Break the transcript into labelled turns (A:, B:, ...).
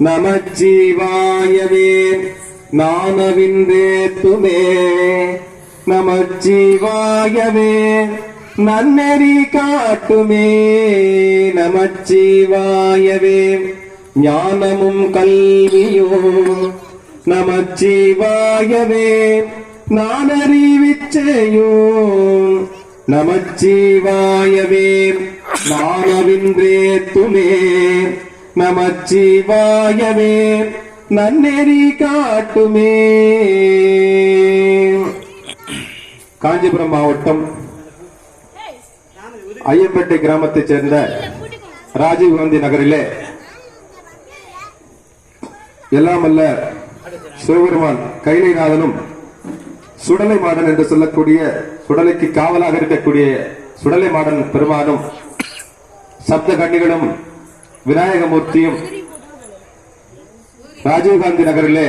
A: நமச்சிவாயவே நானவின்றேத்துமே நமச்சிவாயவே நன்னெறி காட்டுமே நமச்சிவாயவே ஞானமும் கல்வியும் நமச்சிவாயவே நானறிவிச்சையும் நமச்சிவாயவே நானவின்றேத்துமே நமச்சிவாயவே நன்னெறி காட்டுமே. காஞ்சிபுரம் மாவட்டம் ஐயம்பேட்டை கிராமத்தைச் சேர்ந்த ராஜீவ்காந்தி நகரிலே எல்லாமல்ல சிவபெருமான் கைலைநாதனும் சுடலை மாடன் என்று சொல்லக்கூடிய சுடலைக்கு காவலாக இருக்கக்கூடிய சுடலை மாடன் பெருமானும் சப்த கன்னிகளும் விநாயகமூர்த்தியும் ராஜீவ்காந்தி நகரிலே